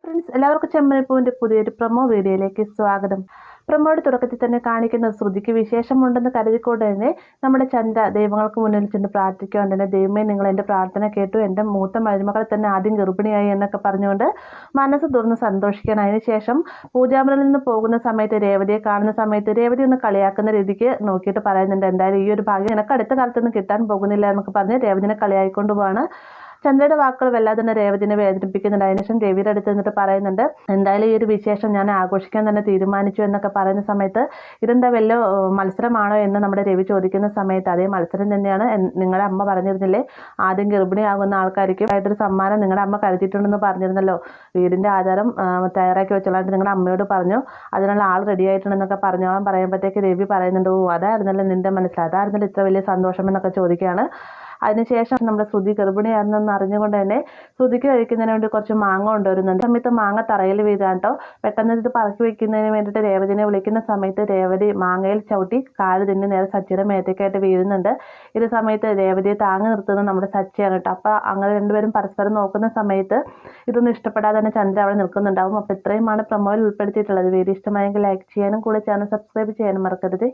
Friends, എല്ലാവർക്കും ചെമ്പനിപ്പൂവിൻ്റെ പുതിയൊരു promo വീഡിയോയിലേക്ക് സ്വാഗതം. പ്രൊമോയുടെ തുടക്കത്തിൽ തന്നെ കാണിക്കുന്ന ശ്രുതിക്ക് വിശേഷമുണ്ടെന്ന് കരുതിക്കൊണ്ട് തന്നെ നമ്മുടെ ചന്ദ്ര ദൈവങ്ങൾക്ക് മുന്നിൽ ചെന്ന് പ്രാർത്ഥിക്കുവാൻ തന്നെ, ദൈവമേ നിങ്ങൾ എൻ്റെ പ്രാർത്ഥന കേട്ടു, എൻ്റെ മൂത്ത മരുമകൾ തന്നെ ആദ്യം ഗർഭിണിയായി എന്നൊക്കെ പറഞ്ഞുകൊണ്ട് മനസ്സ് തുറന്ന് സന്തോഷിക്കാൻ. അതിനുശേഷം പൂജാമുറിയിൽ നിന്ന് പോകുന്ന സമയത്ത് രേവതിയെ കാണുന്ന സമയത്ത് രേവതി ഒന്ന് കളിയാക്കുന്ന രീതിക്ക് നോക്കിയിട്ട് പറയുന്നുണ്ട്, എന്തായാലും ഈ ഒരു ഭാഗ്യം എനിക്ക് അടുത്ത കാലത്തൊന്നും കിട്ടാൻ പോകുന്നില്ല എന്നൊക്കെ പറഞ്ഞ് രേവതിനെ കളിയായിക്കൊണ്ട് പോവാണ്. ചന്ദ്രയുടെ വാക്കുകൾ വല്ലാതെ തന്നെ രേവതിനെ വേദനിപ്പിക്കുന്നുണ്ട്. അതിനുശേഷം രവിയുടെ അടുത്ത് നിന്നിട്ട് പറയുന്നുണ്ട്, എന്തായാലും ഈ ഒരു വിശേഷം ഞാൻ ആഘോഷിക്കാൻ തന്നെ തീരുമാനിച്ചു എന്നൊക്കെ പറയുന്ന സമയത്ത്, ഇതെന്താ വല്ല മത്സരമാണോ എന്ന് നമ്മുടെ രവി ചോദിക്കുന്ന സമയത്ത്, അതേ മത്സരം തന്നെയാണ്. നിങ്ങളുടെ അമ്മ പറഞ്ഞിരുന്നില്ലേ, ആദ്യം ഗർഭിണിയാകുന്ന ആൾക്കാർക്ക് ആയിട്ടൊരു സമ്മാനം നിങ്ങളുടെ അമ്മ കരുതിയിട്ടുണ്ടെന്ന് പറഞ്ഞിരുന്നല്ലോ, വീടിൻ്റെ ആധാരം തയ്യാറാക്കി വെച്ചോളാണ്ട് നിങ്ങളുടെ അമ്മയോട് പറഞ്ഞു, അതിനുള്ള ആൾ റെഡി ആയിട്ടുണ്ടെന്നൊക്കെ പറഞ്ഞോളാൻ പറയുമ്പോഴത്തേക്ക് രവി പറയുന്നുണ്ട്, ഓ അതായിരുന്നല്ലോ നിന്റെ മനസ്സിൽ, അതായിരുന്നല്ലോ ഇത്ര വലിയ സന്തോഷം എന്നൊക്കെ ചോദിക്കുകയാണ്. അതിനുശേഷം നമ്മുടെ ശ്രുതി ഗർഭിണിയാണെന്ന് അറിഞ്ഞുകൊണ്ട് തന്നെ ശ്രുതിക്ക് കഴിക്കുന്നതിന് വേണ്ടി കുറച്ച് മാങ്ങ കൊണ്ടുവരുന്നുണ്ട്. സമയത്ത് മാങ്ങ തറയിൽ വീഴാൻ കേട്ടോ. പെട്ടെന്ന് ഇത് പറക്കി വെക്കുന്നതിന് വേണ്ടിയിട്ട് രേവതിനെ വിളിക്കുന്ന സമയത്ത് രേവതി മാങ്ങയിൽ ചവിട്ടി കാല് തന്നെ നേരെ സച്ചിയുടെ മേത്തേക്കായിട്ട് വീഴുന്നുണ്ട്. ഇത് സമയത്ത് രേവതിയെ താങ്ങി നിർത്തുന്നത് നമ്മുടെ സച്ചിയാണ് കേട്ടോ. അപ്പോൾ അങ്ങനെ രണ്ടുപേരും പരസ്പരം നോക്കുന്ന സമയത്ത് ഇതൊന്നും ഇഷ്ടപ്പെടാതെ തന്നെ ചന്ദ്ര അവിടെ നിൽക്കുന്നുണ്ടാവും. അപ്പോൾ ഇത്രയുമാണ് പ്രൊമോയിൽ ഉൾപ്പെടുത്തിയിട്ടുള്ളത്. വീഡിയോ ഇഷ്ടമായെങ്കിൽ ലൈക്ക് ചെയ്യാനും കൂടെ ചാനൽ സബ്സ്ക്രൈബ് ചെയ്യാനും മറക്കരുത്.